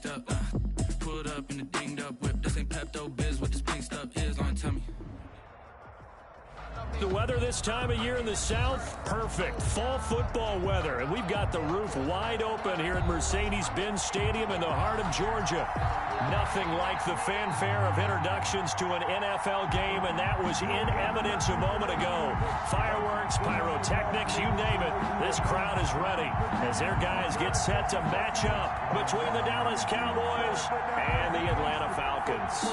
up. Pulled up in the dinged up whip. This ain't Pepto-Biz, what this pink stuff is. On tummy. The weather this time of year in the South, perfect. Fall football weather. And we've got the roof wide open here at Mercedes-Benz Stadium in the heart of Georgia. Nothing like the fanfare of introductions to an NFL game, and that was in evidence a moment ago. Fireworks, pyrotechnics, you name it. This crowd is ready as their guys get set to match up between the Dallas Cowboys and the Atlanta Falcons.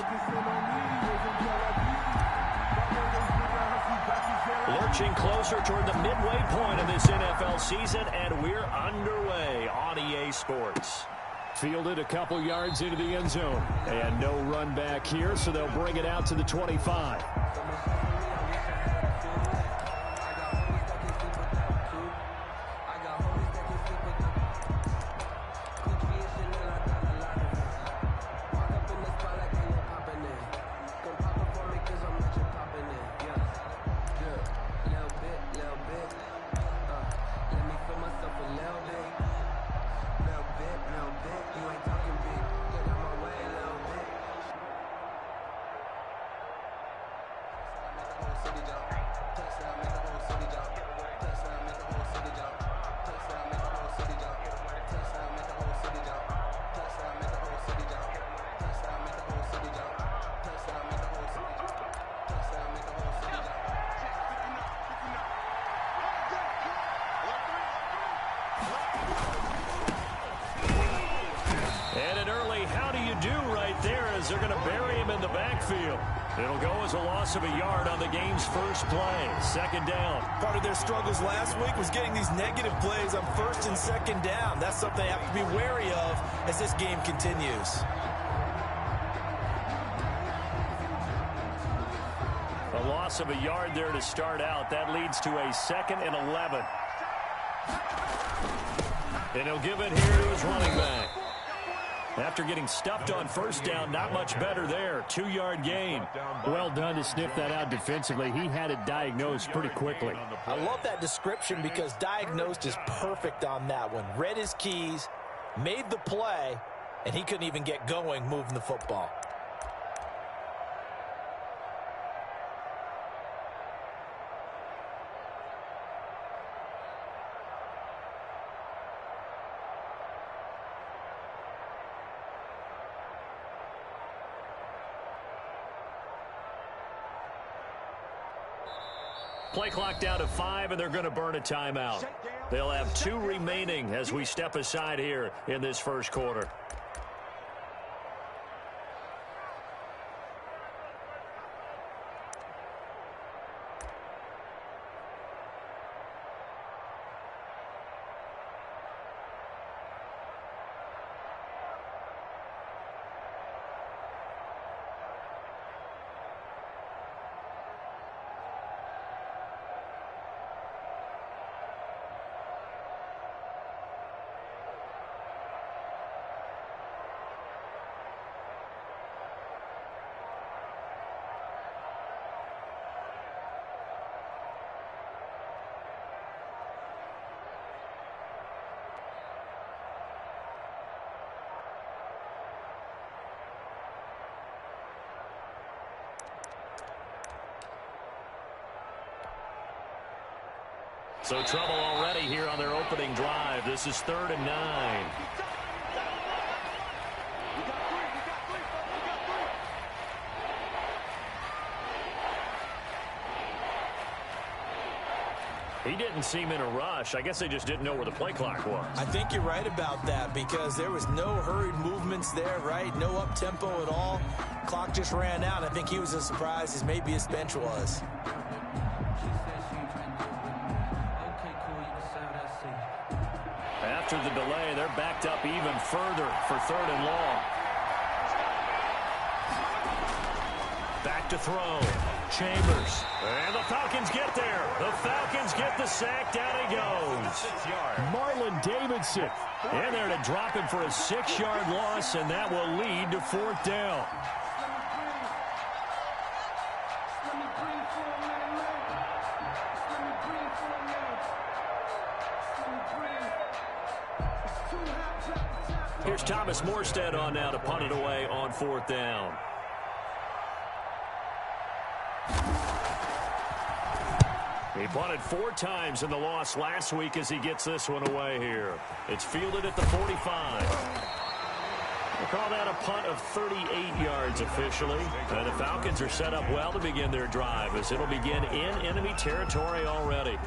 Lurching closer toward the midway point of this NFL season, and we're underway on EA Sports. Fielded a couple yards into the end zone, and no run back here, so they'll bring it out to the 25. They're going to bury him in the backfield. It'll go as a loss of a yard on the game's first play. Second down. Part of their struggles last week was getting these negative plays on first and second down. That's something they have to be wary of as this game continues. A loss of a yard there to start out. That leads to a 2nd and 11. And he'll give it here to his running back. After getting stuffed on first down, not much better there. 2-yard gain. Well done to sniff that out defensively. He had it diagnosed pretty quickly. I love that description because diagnosed is perfect on that one. Read his keys, made the play, and he couldn't even get going moving the football. Play clock down to 5, and they're going to burn a timeout. They'll have 2 remaining as we step aside here in this first quarter. So trouble already here on their opening drive. This is 3rd and 9. He didn't seem in a rush. I guess they just didn't know where the play clock was. I think you're right about that because there was no hurried movements there, right? No up-tempo at all. Clock just ran out. I think he was as surprised as maybe his bench was. After the delay, they're backed up even further for 3rd and long. Back to throw. Chambers. And the Falcons get there. The Falcons get the sack. Down he goes. Marlon Davidson in there to drop him for a 6-yard loss, and that will lead to 4th down. Here's Thomas Morstead on now to punt it away on 4th down. He punted 4 times in the loss last week as he gets this one away here. It's fielded at the 45. We'll call that a punt of 38 yards officially. And the Falcons are set up well to begin their drive as it'll begin in enemy territory already.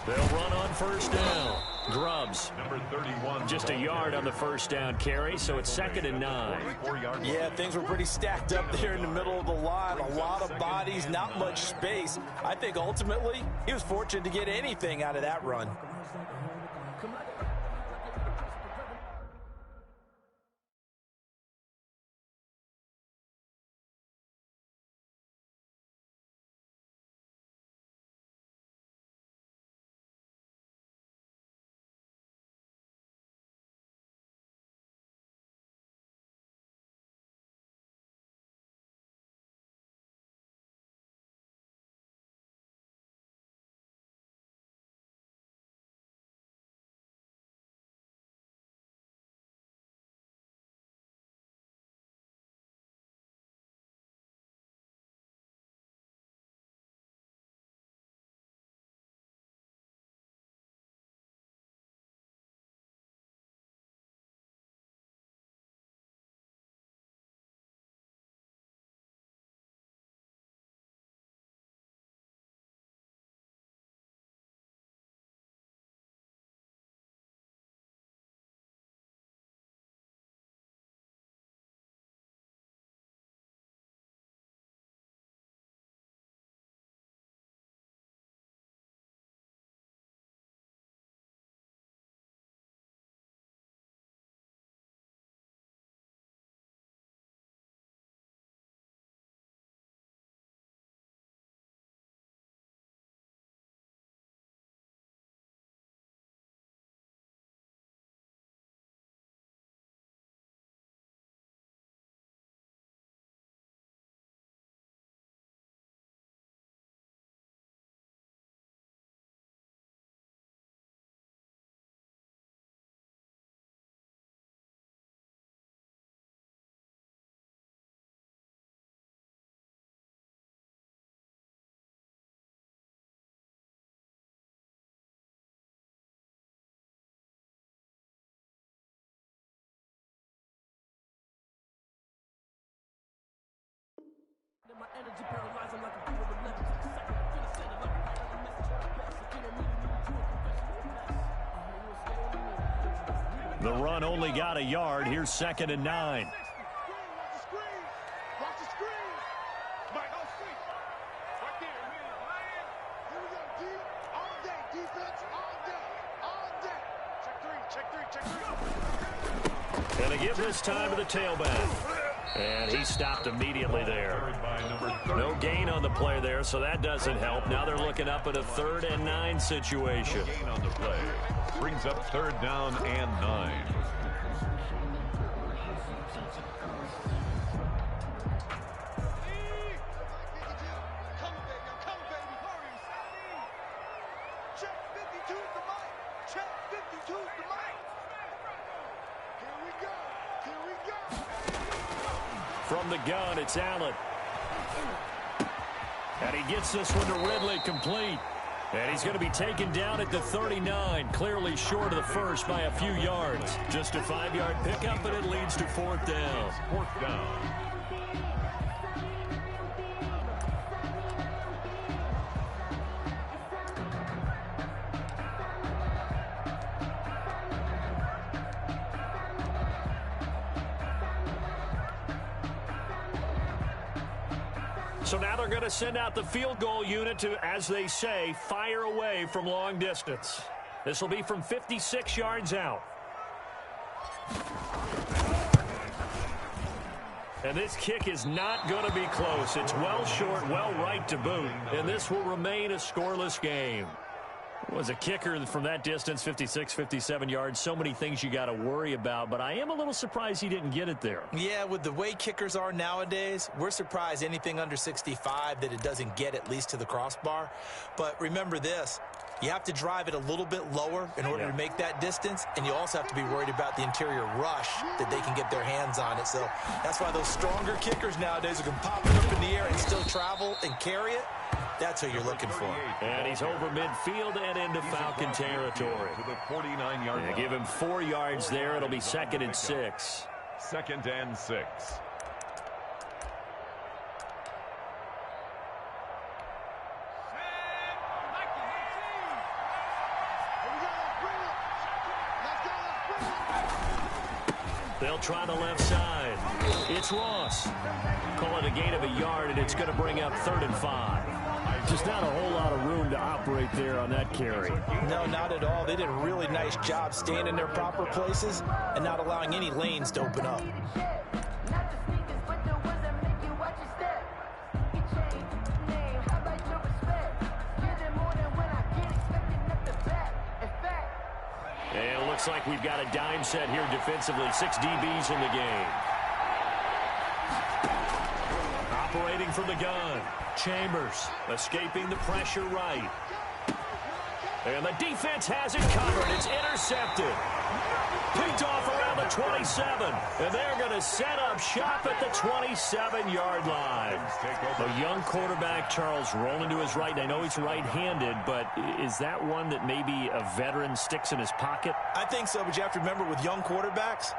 They'll run on 1st down. Grubbs. Number 31. Just a yard on the 1st down carry, so it's 2nd and 9. Yeah, things were pretty stacked up there in the middle of the line. A lot of bodies, not much space. I think ultimately he was fortunate to get anything out of that run. The run only got a yard. Here's 2nd and 9. And they give this time to the tailback. And he stopped immediately there. No gain on the play there, so that doesn't help. Now they're looking up at a 3rd and 9 situation. Gain on the play. Brings up 3rd down and 9. From the gun, it's Allen. And he gets this one to Ridley complete. And he's going to be taken down at the 39, clearly short of the first by a few yards. Just a 5-yard pickup, and it leads to 4th down. 4th down. So now they're going to send out the field goal unit to, as they say, fire away from long distance. This will be from 56 yards out. And this kick is not going to be close. It's well short, well right to boot. And this will remain a scoreless game. Was a kicker from that distance, 56, 57 yards. So many things you got to worry about, but I am a little surprised he didn't get it there. Yeah, with the way kickers are nowadays, we're surprised anything under 65 that it doesn't get at least to the crossbar. But remember this, you have to drive it a little bit lower in order to make that distance, and you also have to be worried about the interior rush that they can get their hands on it. So that's why those stronger kickers nowadays who can pop it up in the air and still travel and carry it, that's what you're looking for. And he's over midfield and into Falcon territory. To the 49-yard line. Give him 4 yards there. It'll be 2nd and 6. 2nd and 6. They'll try the left side. It's Ross. Call it a gain of a yard, and it's going to bring up 3rd and 5. Just not a whole lot of room to operate there on that carry. No, not at all. They did a really nice job staying in their proper places and not allowing any lanes to open up. And it looks like we've got a dime set here defensively. 6 DBs in the game. Operating from the gun. Chambers escaping the pressure right. And the defense has it covered. It's intercepted. Picked off around the 27. And they're going to set up shop at the 27-yard line. A young quarterback, Charles, rolling to his right. I know he's right-handed, but is that one that maybe a veteran sticks in his pocket? I think so, but you have to remember with young quarterbacks,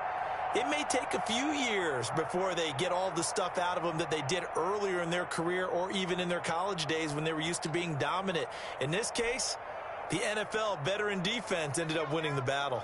it may take a few years before they get all the stuff out of them that they did earlier in their career or even in their college days when they were used to being dominant. In this case, the NFL veteran defense ended up winning the battle.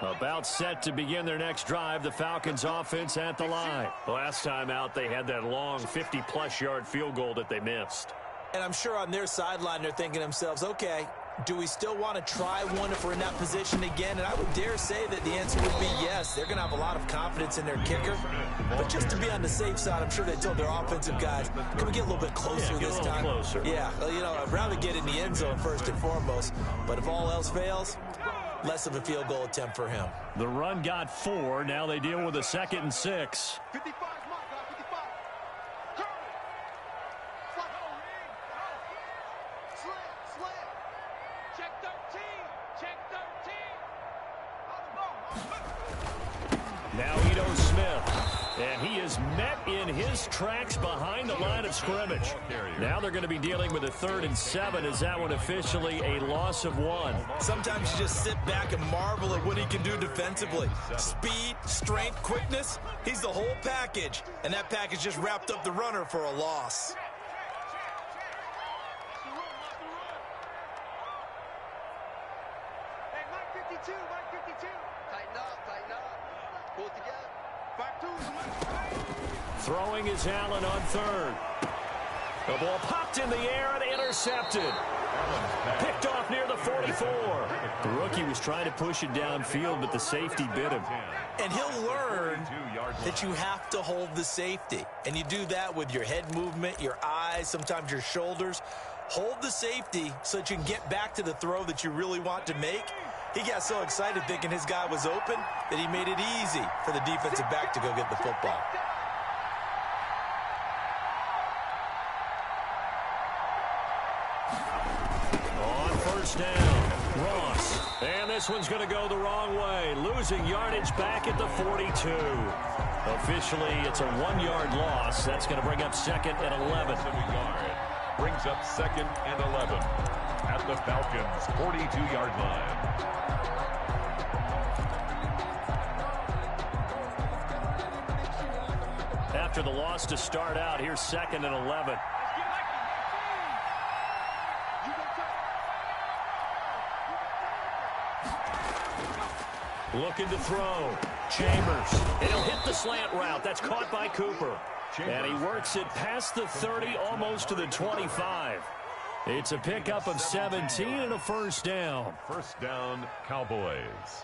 About set to begin their next drive, the Falcons offense at the line. Last time out, they had that long 50-plus yard field goal that they missed. And I'm sure on their sideline they're thinking to themselves, okay, do we still want to try one if we're in that position again? And I would dare say that the answer would be yes. They're going to have a lot of confidence in their kicker. But just to be on the safe side, I'm sure they told their offensive guys, can we get a little bit closer this time? Closer. Yeah, well, you know, I'd rather get in the end zone first and foremost. But if all else fails, less of a field goal attempt for him. The run got 4. Now they deal with a 2nd and 6. 55. Now Ito Smith, and he is met in his tracks behind the line of scrimmage. Now they're going to be dealing with a 3rd and 7. Is that one officially a loss of 1? Sometimes you just sit back and marvel at what he can do defensively. Speed, strength, quickness, he's the whole package. And that package just wrapped up the runner for a loss. Hey, Mike 52. Tighten up. Pull it together. Back to Throwing is Allen on 3rd. The ball popped in the air and intercepted. Picked off near the 44. The rookie was trying to push it downfield, but the safety bit him. And he'll learn that you have to hold the safety. And you do that with your head movement, your eyes, sometimes your shoulders. Hold the safety so that you can get back to the throw that you really want to make. He got so excited thinking his guy was open that he made it easy for the defensive back to go get the football. On 1st down, Ross. And this one's going to go the wrong way. Losing yardage back at the 42. Officially, it's a 1-yard loss. That's going to bring up 2nd and 11. Brings up 2nd and 11 at the Falcons' 42-yard line. After the loss to start out, here's 2nd and 11. Looking to throw. Chambers. And he'll hit the slant route. That's caught by Cooper. And he works it past the 30, almost to the 25. It's a pickup of 17 and a 1st down. 1st down, Cowboys.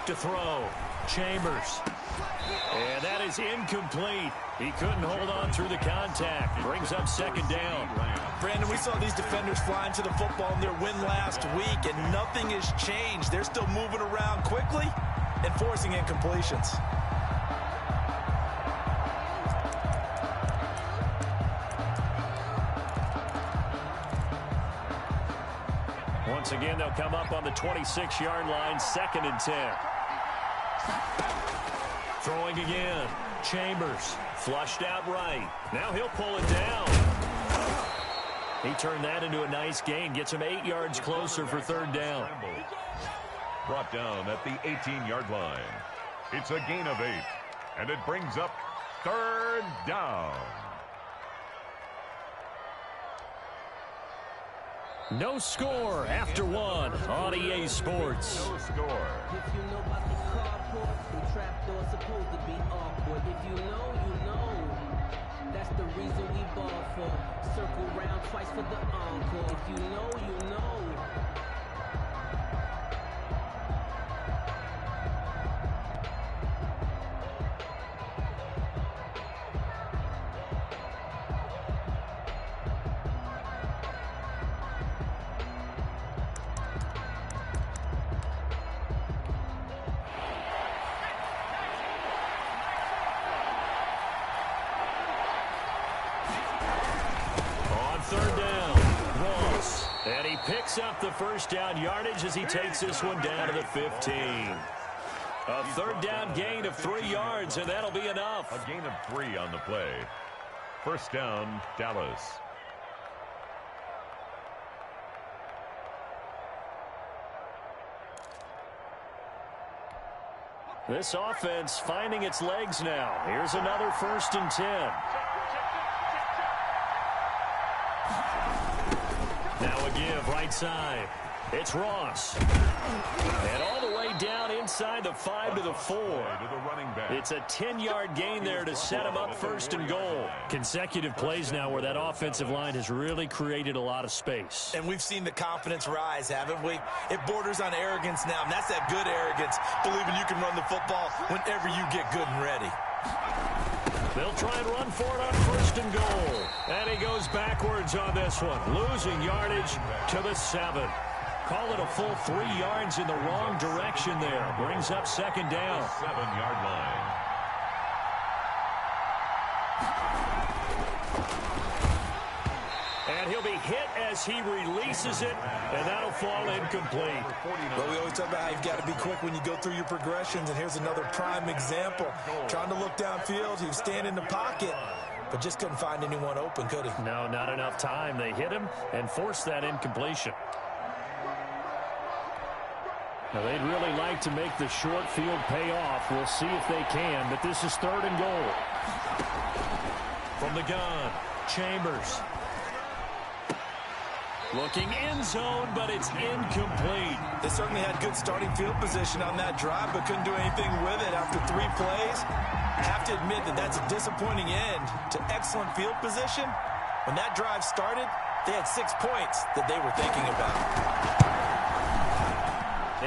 back to throw. Chambers. And that is incomplete. He couldn't hold on through the contact. Brings up second down. Brandon, we saw these defenders flying to the football in their win last week, and nothing has changed. They're still moving around quickly and forcing incompletions. Once again, they'll come up on the 26-yard line, 2nd and 10. Throwing again. Chambers flushed out right. Now he'll pull it down. He turned that into a nice gain. Gets him 8 yards closer for 3rd down. Brought down at the 18-yard line. It's a gain of 8. And it brings up 3rd down. No score after 1 on EA Sports. No score. If you know about the carport, the trapdoor supposed to be awkward. If you know, you know. That's the reason we ball for. Circle round twice for the encore. If you know, you know. Picks up the 1st down yardage as he takes this one down to the 15. A 3rd down gain of 3 yards, and that'll be enough. A gain of 3 on the play. 1st down, Dallas. This offense finding its legs now. Here's another 1st and 10. Now a give right side. It's Ross. And all the way down inside the 5 to the 4. It's a 10-yard gain there to set him up 1st and goal. Consecutive plays now where that offensive line has really created a lot of space. And we've seen the confidence rise, haven't we? It borders on arrogance now, and that's that good arrogance, believing you can run the football whenever you get good and ready. They'll try and run for it on 1st and goal. And he goes backwards on this one, losing yardage to the 7. Call it a full 3 yards in the wrong direction there. Brings up 2nd down. 7-yard line. And he'll be hit as he releases it, and that'll fall incomplete. But we always talk about how you've got to be quick when you go through your progressions, and here's another prime example. Trying to look downfield, he was standing in the pocket, but just couldn't find anyone open, could he? No, not enough time. They hit him and forced that incompletion. Now, they'd really like to make the short field pay off. We'll see if they can, but this is 3rd and goal. From the gun, Chambers. Looking end zone, but it's incomplete. They certainly had good starting field position on that drive, but couldn't do anything with it after 3 plays. I have to admit that that's a disappointing end to excellent field position. When that drive started, they had 6 points that they were thinking about.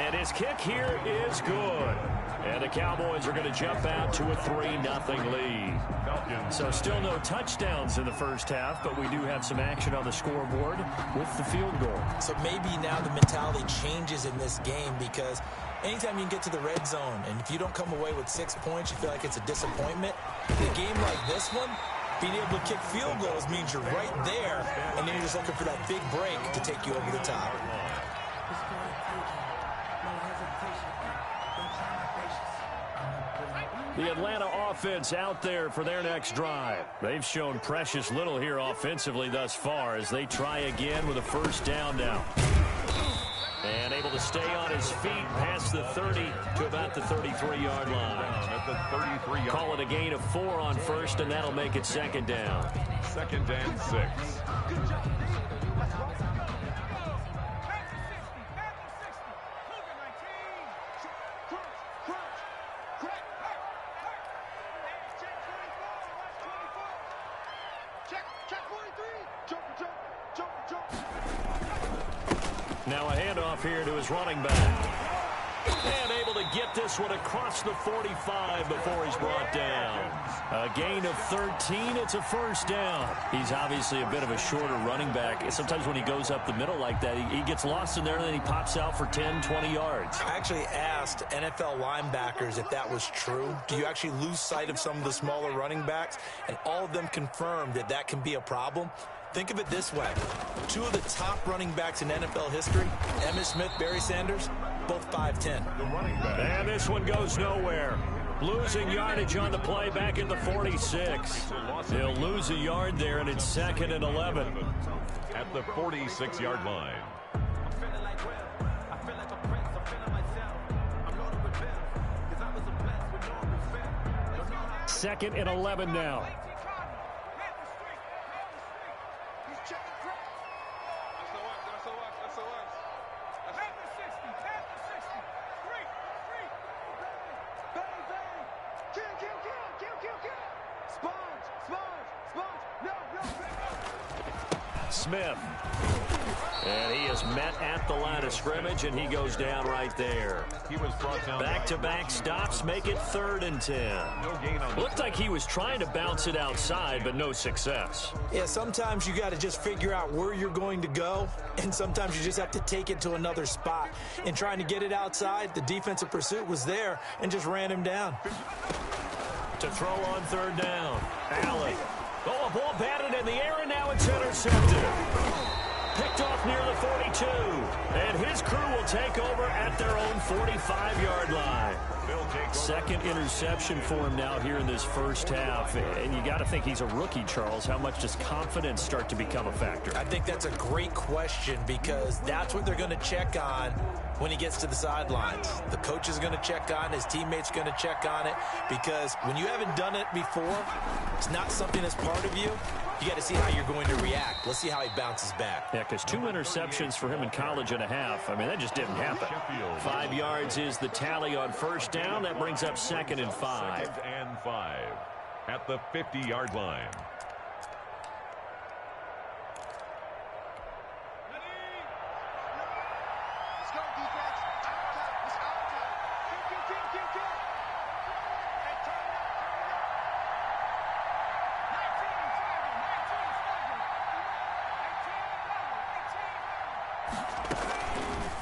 And his kick here is good. And the Cowboys are going to jump out to a 3-0 lead. So still no touchdowns in the 1st half, but we do have some action on the scoreboard with the field goal. So maybe now the mentality changes in this game, because anytime you can get to the red zone, and if you don't come away with 6 points, you feel like it's a disappointment. In a game like this one, being able to kick field goals means you're right there, and then you're just looking for that big break to take you over the top. The Atlanta offense out there for their next drive. They've shown precious little here offensively thus far as they try again with a 1st down now. And able to stay on his feet past the 30 to about the 33-yard line. At the 33-yard. Call it a gain of 4 on 1st, and that'll make it 2nd down. 2nd and 6. Now a handoff here to his running back. And able to get this one across the 45 before he's brought down. A gain of 13. It's a first down. He's obviously a bit of a shorter running back. Sometimes when he goes up the middle like that, he gets lost in there, and then he pops out for 10, 20 yards. I actually asked NFL linebackers if that was true. Do you actually lose sight of some of the smaller running backs? And all of them confirmed that that can be a problem. Think of it this way. Two of the top running backs in NFL history, Emmitt Smith, Barry Sanders, both 5'10". And this one goes nowhere. Losing yardage on the play back at the 46. They'll lose a yard there, and it's 2nd and 11. At the 46-yard line. 2nd and 11 now. Smith. And he is met at the line of scrimmage, and he goes down right there. He was brought down. Back-to-back stops make it 3rd and 10. No gain on. Looked like he was trying to bounce it outside, but no success. Yeah, sometimes you got to just figure out where you're going to go, and sometimes you just have to take it to another spot. In trying to get it outside, the defensive pursuit was there and just ran him down. To throw on 3rd down. Allen. Oh, a ball batted in the air, and now it's intercepted. Picked off near the 42. And his crew will take over at their own 45-yard line. 2nd interception for him now here in this first half. And you got to think he's a rookie, Charles. How much does confidence start to become a factor? I think that's a great question, because that's what they're going to check on when he gets to the sidelines. The coach is going to check on it. His teammates are going to check on it, because when you haven't done it before, it's not something that's part of you. You got to see how you're going to react. Let's see how he bounces back. Yeah, because 2 interceptions for him in college and a half. I mean, that just didn't happen. 5 yards is the tally on first down. That brings up 2nd and 5. 2nd and 5 at the 50-yard line.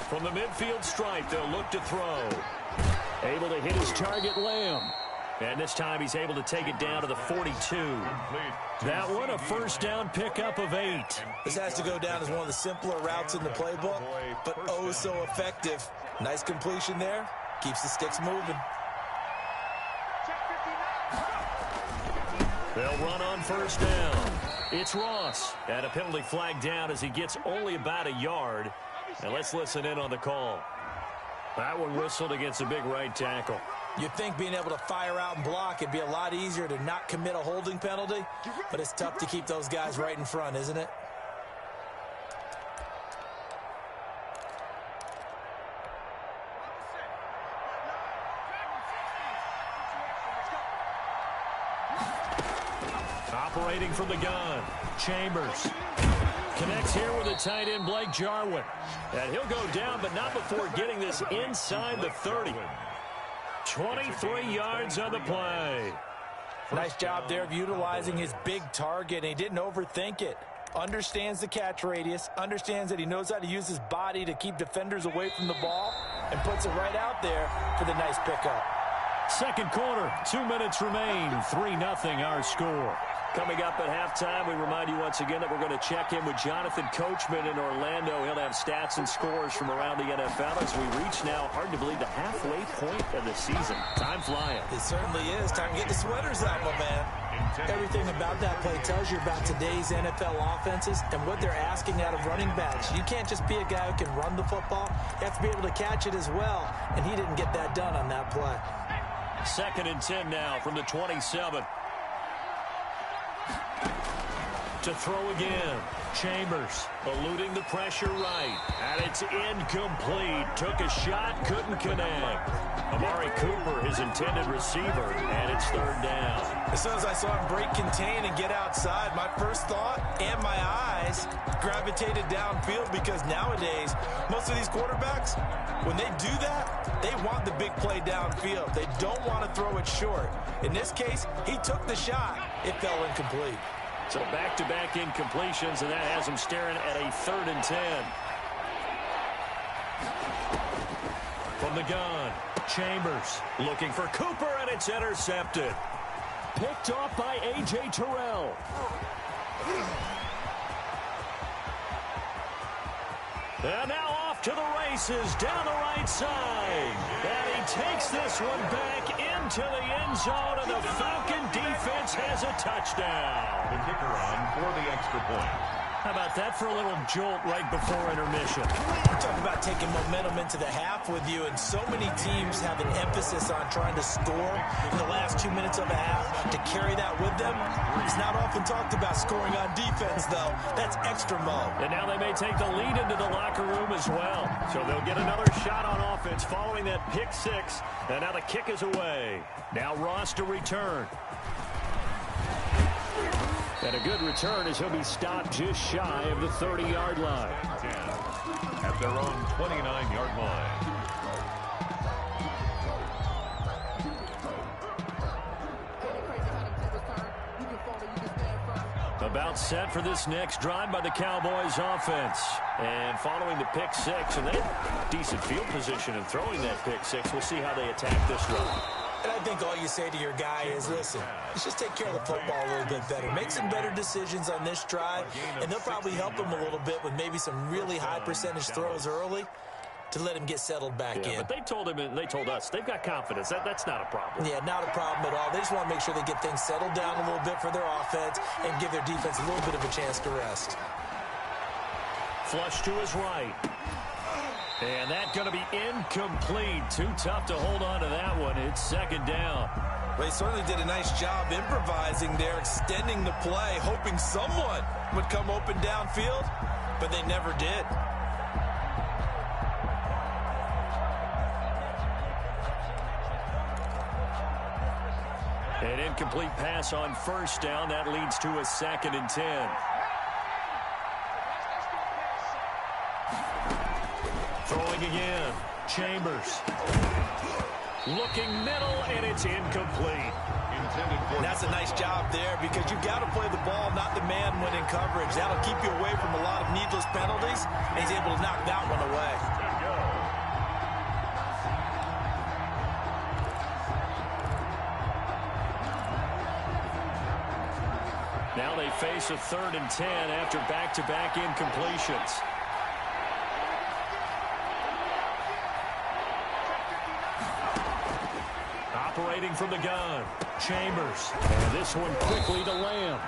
From the midfield stripe, they'll look to throw. Able to hit his target, Lamb. And this time he's able to take it down to the 42. That one, a first down pickup of 8. This has to go down as one of the simpler routes in the playbook, but oh so effective. Nice completion there. Keeps the sticks moving. They'll run on first down. It's Ross. And a penalty flag down as he gets only about a yard. And let's listen in on the call. That one whistled against a big right tackle. You'd think being able to fire out and block, it'd be a lot easier to not commit a holding penalty, but it's tough to keep those guys right in front, isn't it? Operating from the gun, Chambers. Connects here with the tight end, Blake Jarwin. And he'll go down, but not before getting this inside the 30. 23 yards on the play. Nice job there of utilizing his big target, and he didn't overthink it. Understands the catch radius, understands that he knows how to use his body to keep defenders away from the ball, and puts it right out there for the nice pickup. Second quarter, 2 minutes remain, 3-0 our score. Coming up at halftime, we remind you once again that we're going to check in with Jonathan Coachman in Orlando. He'll have stats and scores from around the NFL as we reach now, hard to believe, the halfway point of the season. Time flying. It certainly is. Time to get the sweaters out, my man. Everything about that play tells you about today's NFL offenses and what they're asking out of running backs. You can't just be a guy who can run the football. You have to be able to catch it as well, and he didn't get that done on that play. 2nd and 10 now from the 27. To throw again. Chambers eluding the pressure right. And it's incomplete. Took a shot, couldn't connect. Amari Cooper, his intended receiver, and it's 3rd down. As soon as I saw him break contain and get outside, my first thought and my eyes gravitated downfield, because nowadays, most of these quarterbacks, when they do that, they want the big play downfield. They don't want to throw it short. In this case, he took the shot. It fell incomplete. So back-to-back incompletions, and that has him staring at a 3rd and 10. From the gun, Chambers looking for Cooper, and it's intercepted. Picked off by A.J. Terrell. And now off to the races down the right side. And he takes this one back into the end zone, and the Falcon defense has a touchdown. The kicker on for the extra point. How about that for a little jolt right before intermission? Talk about taking momentum into the half with you, and so many teams have an emphasis on trying to score in the last 2 minutes of a half to carry that with them. It's not often talked about scoring on defense, though. That's extra mo. And now they may take the lead into the locker room as well. So they'll get another shot on offense following that pick 6. And now the kick is away. Now Ross to return. And a good return as he'll be stopped just shy of the 30-yard line. At their own 29-yard line. About set for this next drive by the Cowboys offense. And following the pick 6, and they have decent field position in throwing that pick 6. We'll see how they attack this drive. And I think all you say to your guy is, listen, let's just take care of the football a little bit better. Make some better decisions on this drive, and they'll probably help him a little bit with maybe some really high percentage throws early to let him get settled back in. But they told him, and they told us, they've got confidence. That's not a problem. Yeah, not a problem at all. They just want to make sure they get things settled down a little bit for their offense and give their defense a little bit of a chance to rest. Flush to his right. And that's going to be incomplete. Too tough to hold on to that one. It's 2nd down. Well, he certainly did a nice job improvising there, extending the play, hoping someone would come open downfield, but they never did. An incomplete pass on 1st down. That leads to a 2nd and 10. Throwing again. Chambers. Looking middle, and it's incomplete. And that's a nice job there, because you've got to play the ball, not the man when in coverage. That'll keep you away from a lot of needless penalties, and he's able to knock that one away. Now they face a 3rd and 10 after back-to-back incompletions. Operating from the gun, Chambers. And this one quickly to Lamb.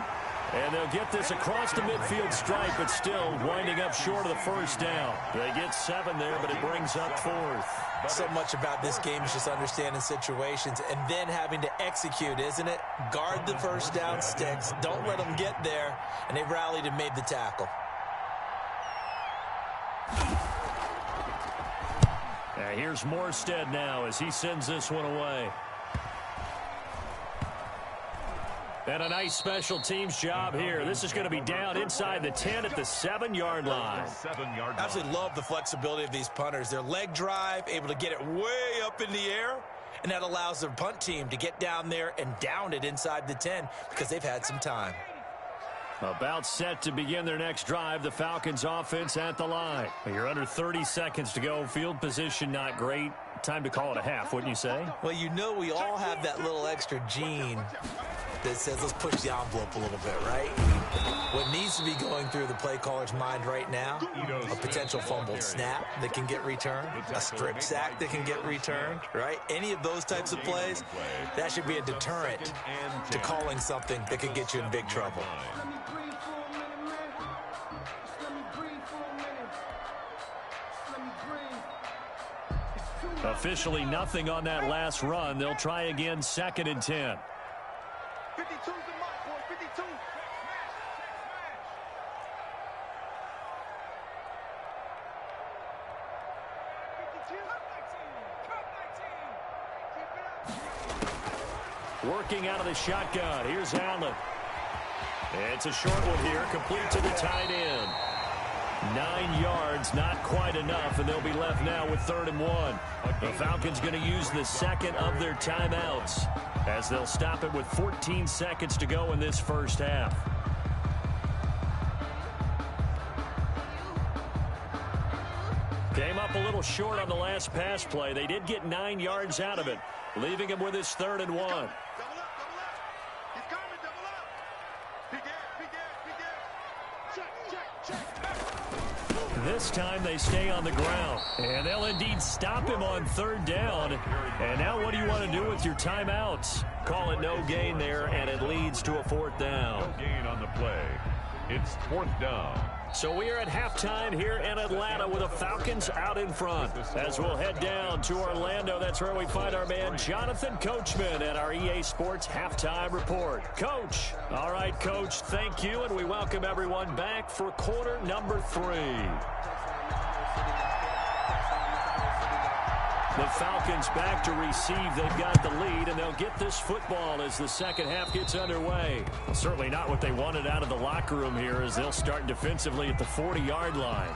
And they'll get this across the midfield stripe, but still winding up short of the 1st down. They get 7 there, but it brings up 4th. So much about this game is just understanding situations and then having to execute, isn't it? Guard the 1st down sticks. Don't let them get there. And they rallied and made the tackle. Here's Morstead now as he sends this one away. And a nice special teams job here. This is going to be down inside the 10 at the 7-yard line. 7-yard line. Absolutely love the flexibility of these punters. Their leg drive, able to get it way up in the air, and that allows their punt team to get down there and down it inside the 10 because they've had some time. About set to begin their next drive. The Falcons offense at the line. You're under 30 seconds to go. Field position not great. Time to call it a half, wouldn't you say? Well, you know we all have that little extra gene that says let's push the envelope a little bit, right? What needs to be going through the play caller's mind right now, a potential fumbled snap that can get returned, a strip sack that can get returned, right? Any of those types of plays, that should be a deterrent to calling something that could get you in big trouble. Officially nothing on that last run. They'll try again, 2nd and 10. 52's the mark, boy. 52. Working out of the shotgun. Here's Allen. It's a short one here, complete to the tight end. 9 yards, not quite enough, and they'll be left now with 3rd and 1. The Falcons going to use the second of their timeouts as they'll stop it with 14 seconds to go in this first half. Came up a little short on the last pass play. They did get 9 yards out of it, leaving him with his 3rd and 1. This time they stay on the ground, and they'll indeed stop him on 3rd down. And now what do you want to do with your timeouts? Call it no gain there, and it leads to a 4th down. No gain on the play. It's 4th down. So we are at halftime here in Atlanta with the Falcons out in front. As we'll head down to Orlando, that's where we find our man Jonathan Coachman at our EA Sports Halftime Report. Coach. All right, Coach, thank you, and we welcome everyone back for quarter number 3. The Falcons back to receive. They've got the lead, and they'll get this football as the second half gets underway. Well, certainly not what they wanted out of the locker room here as they'll start defensively at the 40-yard line.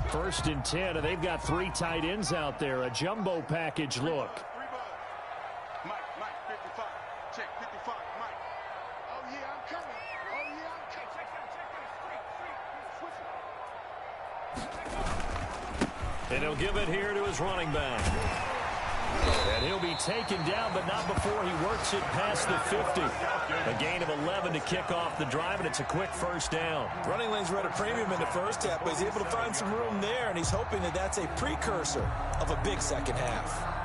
First and 10, and they've got 3 tight ends out there. A jumbo package look. Mike, 55. Check, 55, Mike. Oh, yeah, I'm coming. Oh, yeah, I'm coming. And he'll give it here to his running back. And he'll be taken down, but not before he works it past the 50. A gain of 11 to kick off the drive, and it's a quick first down. Running lanes were at a premium in the first half, but he's able to find some room there, and he's hoping that that's a precursor of a big second half.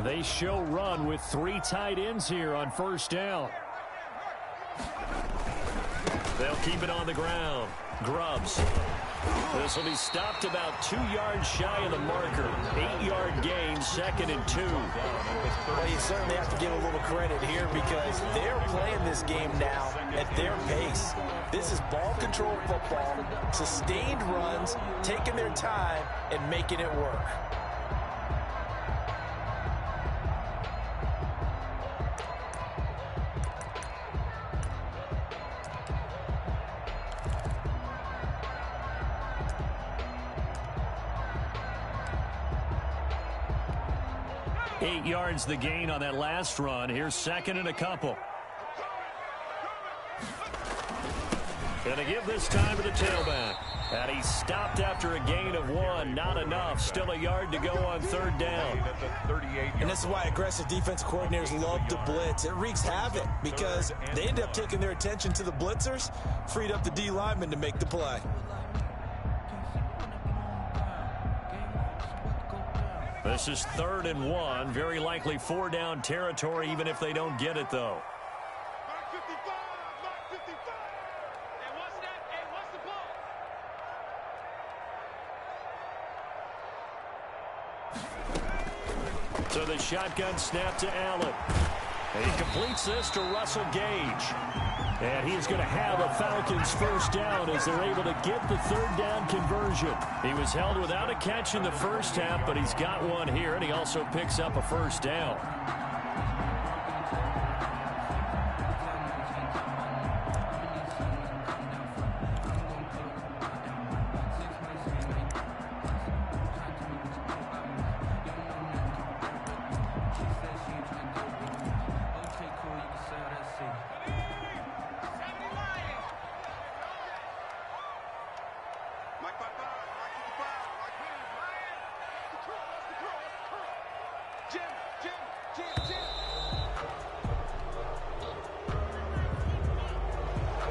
They show run with 3 tight ends here on first down. They'll keep it on the ground. Grubbs. This will be stopped about 2 yards shy of the marker. 8-yard gain, 2nd and 2. Well, you certainly have to give a little credit here because they're playing this game now at their pace. This is ball control football, sustained runs, taking their time, and making it work. Yards the gain on that last run. Here's 2nd and a couple. Gonna give this time to the tailback. And he stopped after a gain of 1. Not enough. Still a yard to go on 3rd down. And this is why aggressive defensive coordinators love to blitz. It wreaks havoc because they end up taking their attention to the blitzers, freed up the D lineman to make the play. This is 3rd and 1. Very likely 4-down territory, even if they don't get it, though. Mark 55, Mark 55. Hey, what's that? Hey, what's the ball? So the shotgun snap to Allen. And he completes this to Russell Gage. And he's going to have a Falcons first down as they're able to get the 3rd down conversion. He was held without a catch in the first half, but he's got one here, and he also picks up a first down.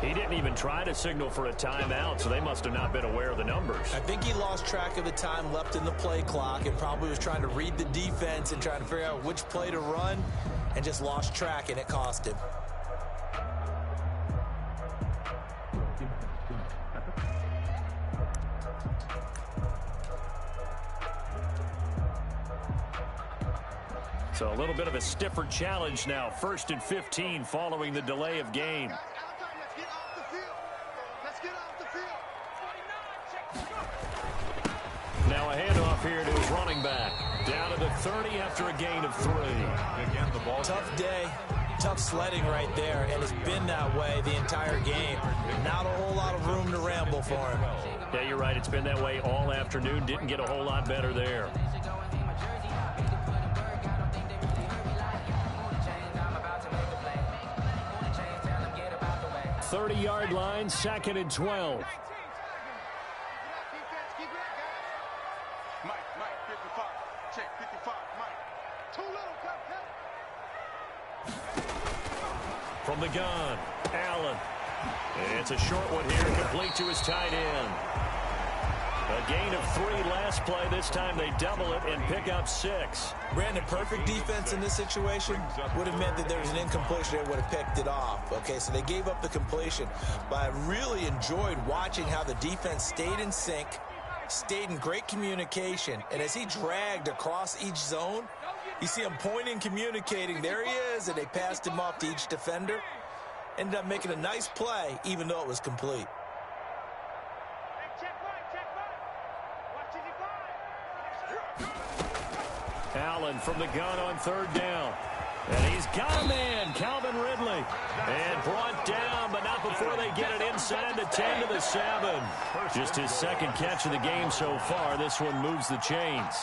He didn't even try to signal for a timeout, so they must have not been aware of the numbers. I think he lost track of the time left in the play clock and probably was trying to read the defense and trying to figure out which play to run and just lost track, and it cost him. So a little bit of a stiffer challenge now. 1st and 15 following the delay of game. Now a handoff here to his running back. Down to the 30 after a gain of 3. Again, the ball. Tough day. Tough sledding right there, and it's been that way the entire game. Not a whole lot of room to ramble for him. Yeah, you're right. It's been that way all afternoon. Didn't get a whole lot better there. 30-yard line, 2nd and 12. Mike, 55. Check, 55, Mike. Too little, cut. From the gun, Allen. It's a short one here, complete to his tight end. A gain of 3 last play. This time they double it and pick up 6. Brandon, perfect defense in this situation would have meant that there was an incompletion that would have picked it off. Okay, so they gave up the completion. But I really enjoyed watching how the defense stayed in sync, stayed in great communication. And as he dragged across each zone, you see him pointing, communicating. There he is, and they passed him off to each defender. Ended up making a nice play, even though it was complete. Allen from the gun on 3rd down. And he's got a man, Calvin Ridley. And brought down, but not before they get it inside the 10 to the 7. Just his 2nd catch of the game so far. This one moves the chains.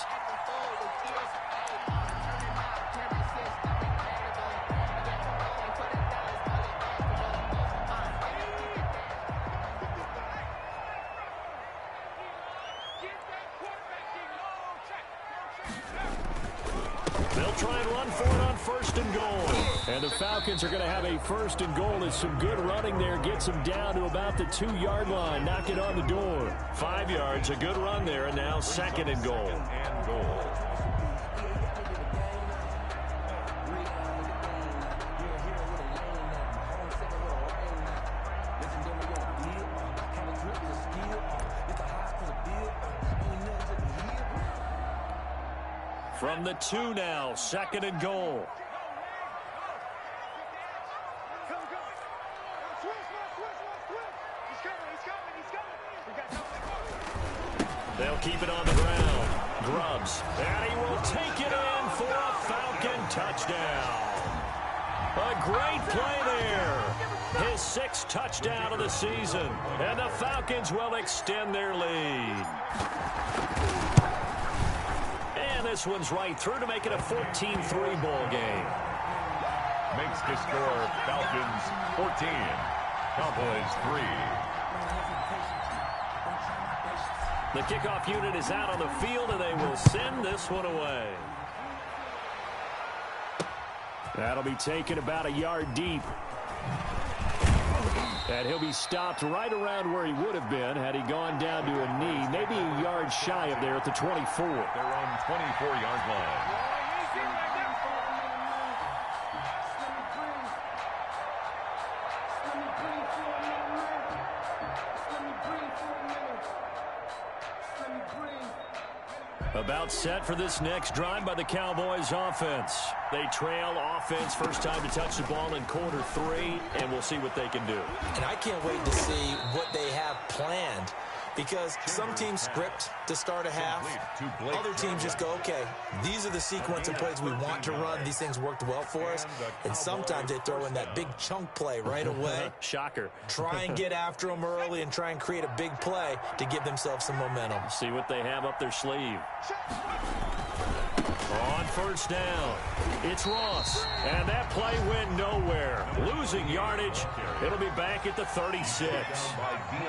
They'll try and run for it on 1st and goal. And the Falcons are going to have a 1st and goal. As some good running there gets them down to about the 2-yard line. Knock it on the door. 5 yards, a good run there, and now 2nd and goal. From the 2 now, 2nd and goal. They'll keep it on the ground. Grubbs, and he will take it in for a Falcon touchdown. A great play there. His 6th touchdown of the season. And the Falcons will extend their lead. And this one's right through to make it a 14-3 ball game. Makes the score Falcons 14, Cowboys 3. The kickoff unit is out on the field, and they will send this one away. That'll be taken about a yard deep. And he'll be stopped right around where he would have been had he gone down to a knee, maybe a yard shy of there at the 24. They're on 24-yard line. About set for this next drive by the Cowboys offense. They trail offense, first time to touch the ball in quarter 3, and we'll see what they can do. And I can't wait to see what they have planned, because some teams script to start a half. Other teams just go, okay, these are the sequence of plays we want to run. These things worked well for us. And sometimes they throw in that big chunk play right away. Shocker. Try and get after them early and try and create a big play to give themselves some momentum. See what they have up their sleeve. On first down, it's Ross. And that play went nowhere. Losing yardage. It'll be back at the 36.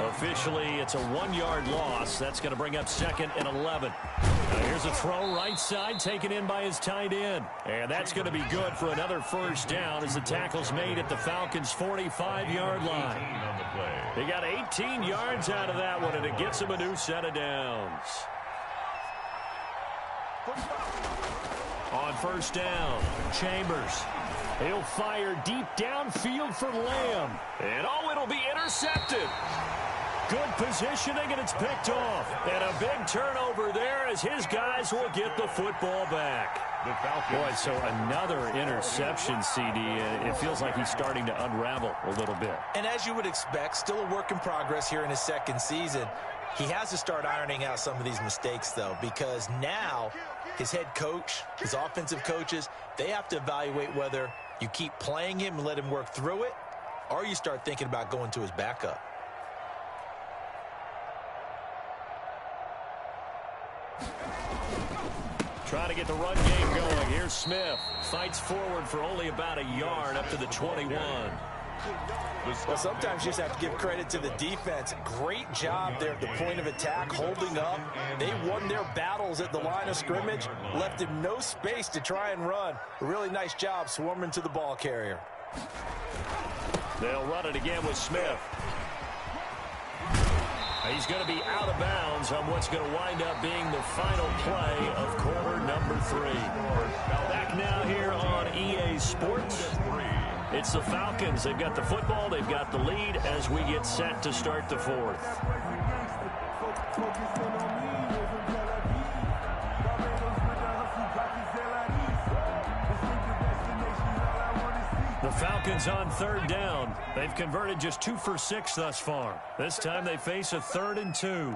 Officially, it's a 1-yard loss. That's going to bring up 2nd and 11. Here's a throw right side, taken in by his tight end. And that's going to be good for another first down as the tackle's made at the Falcons' 45-yard line. They got 18 yards out of that one, and it gets him a new set of downs. On first down, Chambers. He'll fire deep downfield for Lamb. And it'll be intercepted. Good positioning, and it's picked off. And a big turnover there as his guys will get the football back. Boy, so another interception, CD. It feels like he's starting to unravel a little bit. And as you would expect, still a work in progress here in his second season. He has to start ironing out some of these mistakes, though, because now his head coach, his offensive coaches, they have to evaluate whether you keep playing him and let him work through it, or you start thinking about going to his backup. Trying to get the run game going. Here's Smith. Fights forward for only about a yard up to the 21. Well, sometimes you just have to give credit to the defense. Great job there at the point of attack, holding up. They won their battles at the line of scrimmage, left him no space to try and run. A really nice job swarming to the ball carrier. They'll run it again with Smith. He's going to be out of bounds on what's going to wind up being the final play of quarter number 3. Back now here on EA Sports. It's the Falcons. They've got the football. They've got the lead as we get set to start the 4th. The Falcons on 3rd down. They've converted just 2 for 6 thus far. This time they face a 3rd and 2.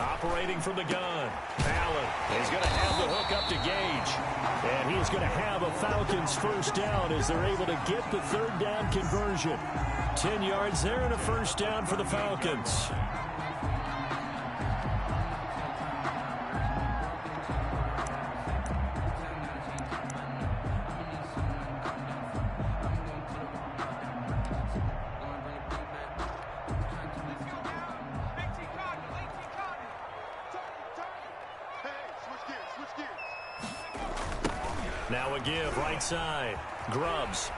Operating from the gun, Allen is going to have the hook up to Gage. And he is going to have a Falcons first down as they're able to get the 3rd down conversion. 10 yards there and a first down for the Falcons. Now a give, right side. Grubbs.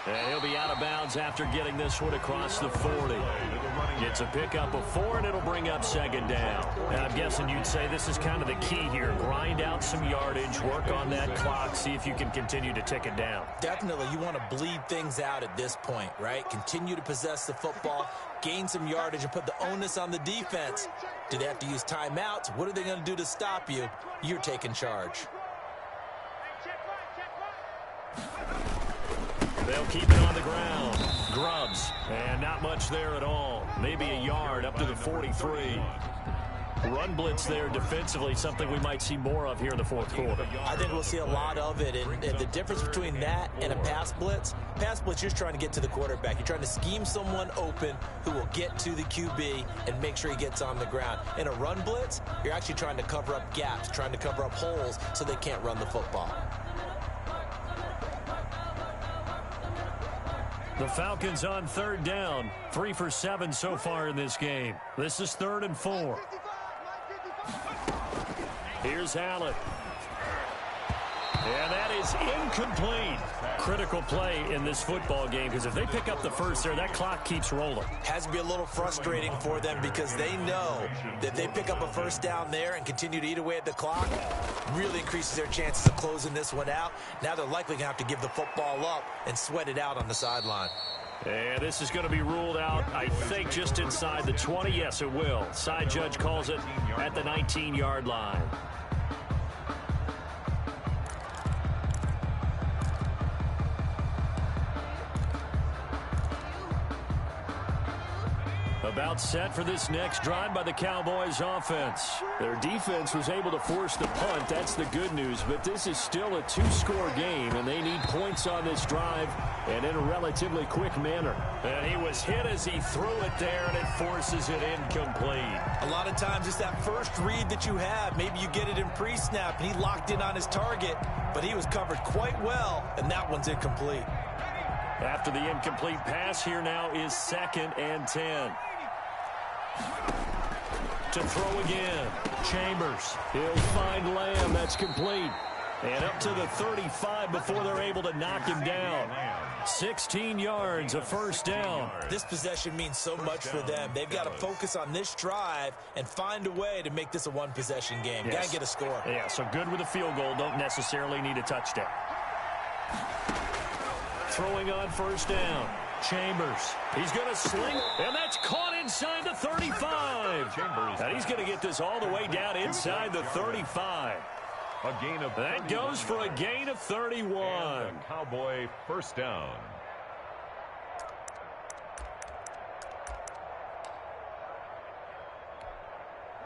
And he'll be out of bounds after getting this one across the 40. Gets a pickup of 4, and it'll bring up 2nd down. And I'm guessing you'd say this is kind of the key here. Grind out some yardage, work on that clock, see if you can continue to tick it down. Definitely, you want to bleed things out at this point, right? Continue to possess the football, gain some yardage, and put the onus on the defense. Do they have to use timeouts? What are they going to do to stop you? You're taking charge. They'll keep it on the ground. Grubbs. And not much there at all. Maybe a yard up to the 43. Run blitz there defensively, something we might see more of here in the 4th quarter. I think we'll see a lot of it. And the difference between that and a pass blitz, you're just trying to get to the quarterback. You're trying to scheme someone open who will get to the QB and make sure he gets on the ground. In a run blitz, you're actually trying to cover up gaps, trying to cover up holes so they can't run the football. The Falcons on 3rd down. 3 for 7 so far in this game. This is 3rd and 4. Here's Allen. And that is incomplete. Critical play in this football game because if they pick up the first there, that clock keeps rolling. Has to be a little frustrating for them because they know that if they pick up a first down there and continue to eat away at the clock, really increases their chances of closing this one out. Now they're likely going to have to give the football up and sweat it out on the sideline. And this is going to be ruled out, I think, just inside the 20. Yes, it will. Side judge calls it at the 19-yard line. About set for this next drive by the Cowboys offense. Their defense was able to force the punt. That's the good news. But this is still a two-score game, and they need points on this drive and in a relatively quick manner. And he was hit as he threw it there, and it forces it incomplete. A lot of times it's that first read that you have. Maybe you get it in pre-snap, and he locked in on his target, but he was covered quite well, and that one's incomplete. After the incomplete pass, here now is 2nd and 10. To throw again, Chambers. He'll find Lamb. That's complete. And up to the 35 before they're able to knock him down. 16 yards, a first down. This possession means so much for them. They've got to focus on this drive and find a way to make this a one-possession game. Yes. Got to get a score. Yeah, so good with a field goal. Don't necessarily need a touchdown. Throwing on first down. Chambers. He's going to sling, and that's caught inside the 35. Chambers. And he's going to get this all the way down inside the 35. A gain of that goes for a gain of 31. And Cowboy first down.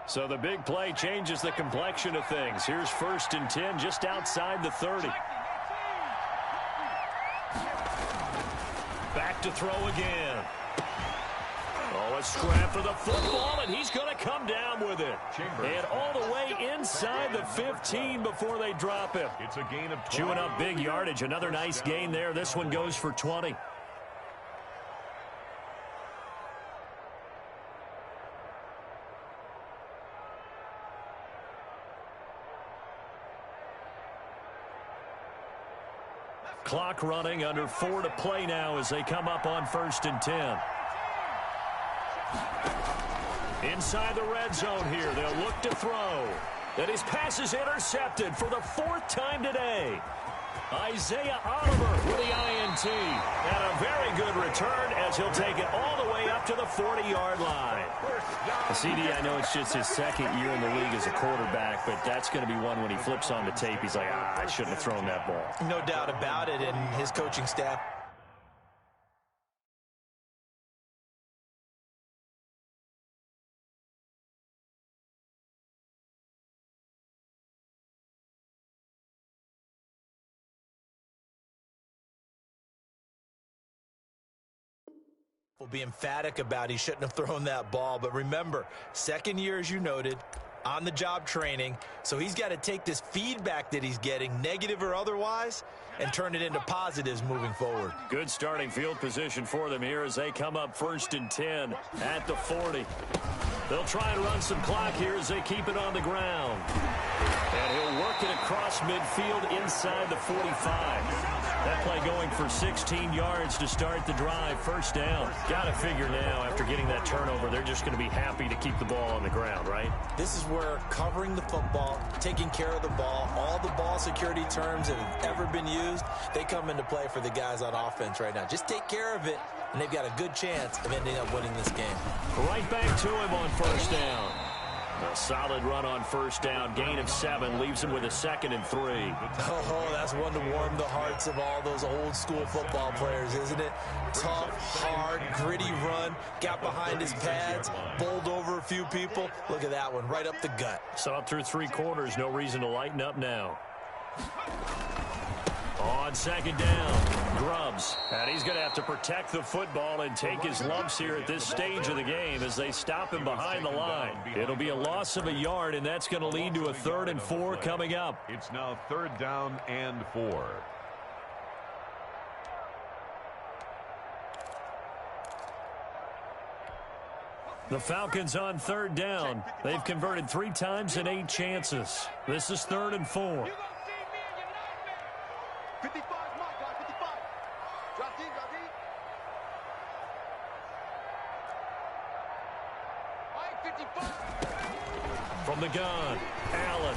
So the big play changes the complexion of things. Here's 1st and 10 just outside the 30. Back to throw again. Oh, a scrap for the football, and he's going to come down with it. And all the way inside the 15 before they drop him. It's a gain of 20. Chewing up big yardage. Another nice gain there. This one goes for 20. Clock running, under 4 to play now as they come up on 1st and 10. Inside the red zone here, they'll look to throw. And his pass is intercepted for the 4th time today. Isaiah Oliver with the INT. And a very good return as he'll take it all the way up to the 40-yard line. CD, I know it's just his 2nd year in the league as a quarterback, but that's going to be one when he flips on the tape, he's like, I shouldn't have thrown that ball. No doubt about it, and his coaching staff. Will be emphatic about he shouldn't have thrown that ball. But remember, 2nd year, as you noted, on-the-job training. So he's got to take this feedback that he's getting, negative or otherwise, and turn it into positives moving forward. Good starting field position for them here as they come up 1st and 10 at the 40. They'll try and run some clock here as they keep it on the ground. And he'll work it across midfield inside the 45. That play going for 16 yards to start the drive. First down. Got to figure now, after getting that turnover, they're just going to be happy to keep the ball on the ground, right? This is where covering the football, taking care of the ball, all the ball security terms that have ever been used, they come into play for the guys on offense right now. Just take care of it, and they've got a good chance of ending up winning this game. Right back to him on first down. A solid run on first down. Gain of 7 leaves him with a 2nd and 3. Oh, that's one to warm the hearts of all those old school football players, isn't it? Tough, hard, gritty run. Got behind his pads, bowled over a few people. Look at that one, right up the gut. So up through 3 quarters, no reason to lighten up now. On 2nd down, Grubbs. And he's going to have to protect the football and take his lumps here at this stage of the game as they stop him behind the line. It'll be a loss of a yard, and that's going to lead to a 3rd and 4 coming up. It's now 3rd down and 4. The Falcons on 3rd down. They've converted 3 times in 8 chances. This is 3rd and 4. 55, my guy, 55. Drop deep, drop deep. All right, 55. From the gun, Allen.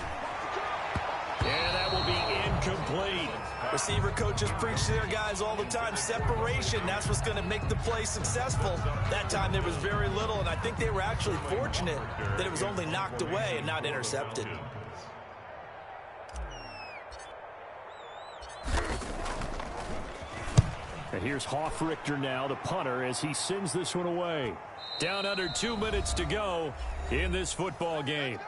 And that will be incomplete. Receiver coaches preach to their guys all the time. Separation, that's what's going to make the play successful. That time there was very little, and I think they were actually fortunate that it was only knocked away and not intercepted. And here's Hoffrichter now, the punter, as he sends this one away. Down under 2 minutes to go in this football game.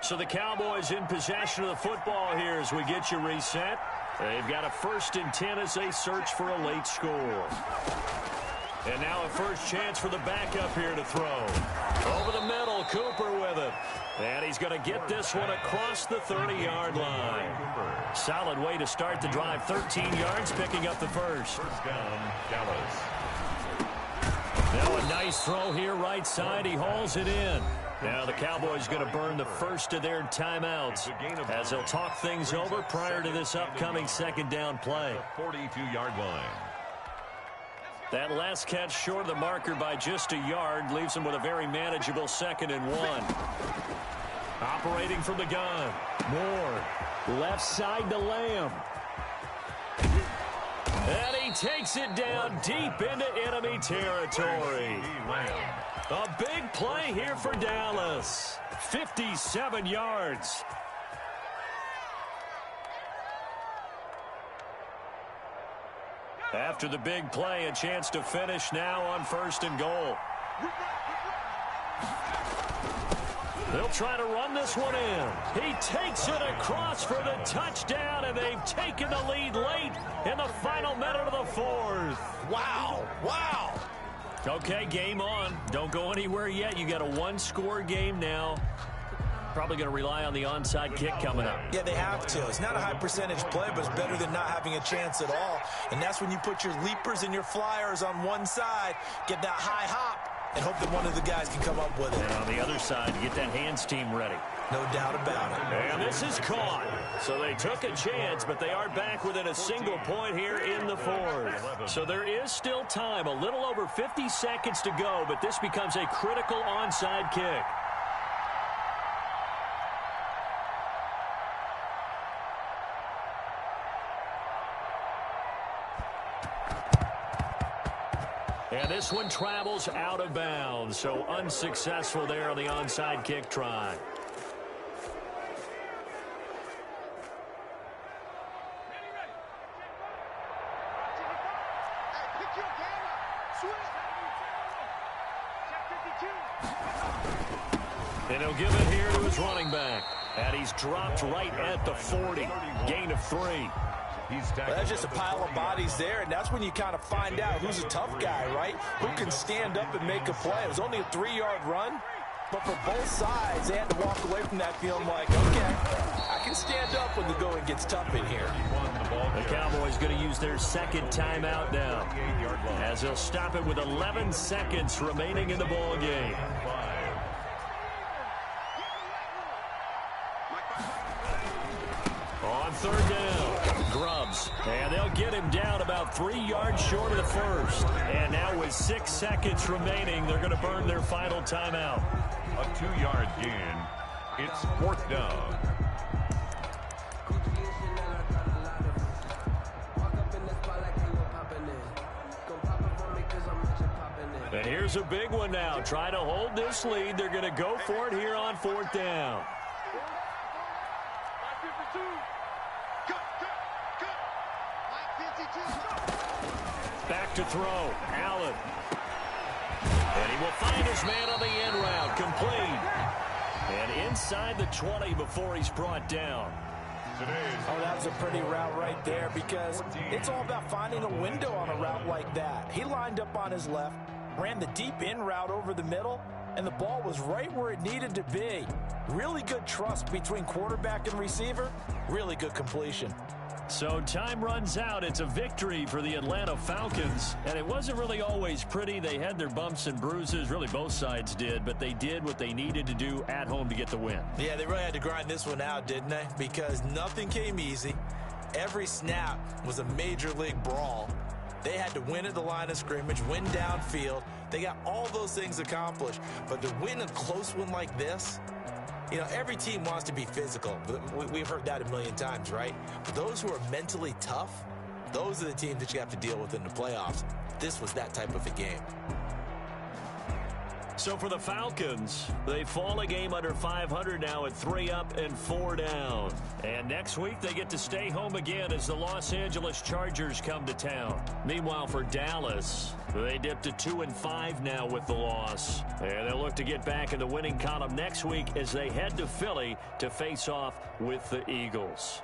So the Cowboys in possession of the football here as we get you reset. They've got a 1st and 10 as they search for a late score. And now a first chance for the backup here to throw. Over the middle, Cooper with it. And he's going to get this one across the 30-yard line. Solid way to start the drive. 13 yards, picking up the first. First down, Dallas. Now a nice throw here right side. He hauls it in. Now the Cowboys going to burn the first of their timeouts as they'll talk things over prior to this upcoming 2nd down play. 42-yard line. That last catch short of the marker by just a yard leaves them with a very manageable 2nd and 1. Operating from the gun. Moore. Left side to Lamb. And he takes it down deep into enemy territory. A big play here for Dallas. 57 yards. After the big play, a chance to finish now on 1st and goal. They'll try to run this one in. He takes it across for the touchdown, and they've taken the lead late in the final minute of the 4th. Wow. Wow. Okay, game on. Don't go anywhere yet. You got a 1-score game now. Probably going to rely on the onside kick coming up. Yeah, they have to. It's not a high percentage play, but it's better than not having a chance at all. And that's when you put your leapers and your flyers on one side, get that high hop, and hope that one of the guys can come up with it. And on the other side, get that hands team ready. No doubt about it. And this is caught. So they took a chance, but they are back within a single point here in the 4th. So there is still time, a little over 50 seconds to go, but this becomes a critical onside kick. And this one travels out of bounds, so unsuccessful there on the onside kick try. And he'll give it here to his running back. And he's dropped right at the 40. Gain of 3. Well, that's just a pile of bodies there, and that's when you kind of find out who's a tough guy, right? Who can stand up and make a play. It was only a 3-yard run, but for both sides, they had to walk away from that feeling like, okay, I can stand up when the going gets tough in here. The Cowboys going to use their 2nd timeout now, as they'll stop it with 11 seconds remaining in the ball game. On 3rd down, Grubbs. And they'll get him down about 3 yards short of the 1st. And now with 6 seconds remaining, they're going to burn their final timeout. A 2-yard gain. It's 4th down. And here's a big one now. Trying to hold this lead. They're going to go for it here on 4th down. Back to throw. Allen. And he will find his man on the end route. Complete. And inside the 20 before he's brought down. Oh, that was a pretty route right there because it's all about finding a window on a route like that. He lined up on his left, ran the deep in route over the middle, and the ball was right where it needed to be. Really good trust between quarterback and receiver. Really good completion. So time runs out. It's a victory for the Atlanta Falcons. And it wasn't really always pretty. They had their bumps and bruises. Really, both sides did. But they did what they needed to do at home to get the win. Yeah, they really had to grind this one out, didn't they? Because nothing came easy. Every snap was a major league brawl. They had to win at the line of scrimmage, win downfield. They got all those things accomplished. But to win a close one like this, You know, every team wants to be physical. We've heard that a million times, right? But those who are mentally tough, those are the teams that you have to deal with in the playoffs. This was that type of a game. So for the Falcons, they fall a game under 500 now at 3 up and 4 down. And next week they get to stay home again as the Los Angeles Chargers come to town. Meanwhile, for Dallas, they dipped to 2-5 now with the loss. And they'll look to get back in the winning column next week as they head to Philly to face off with the Eagles.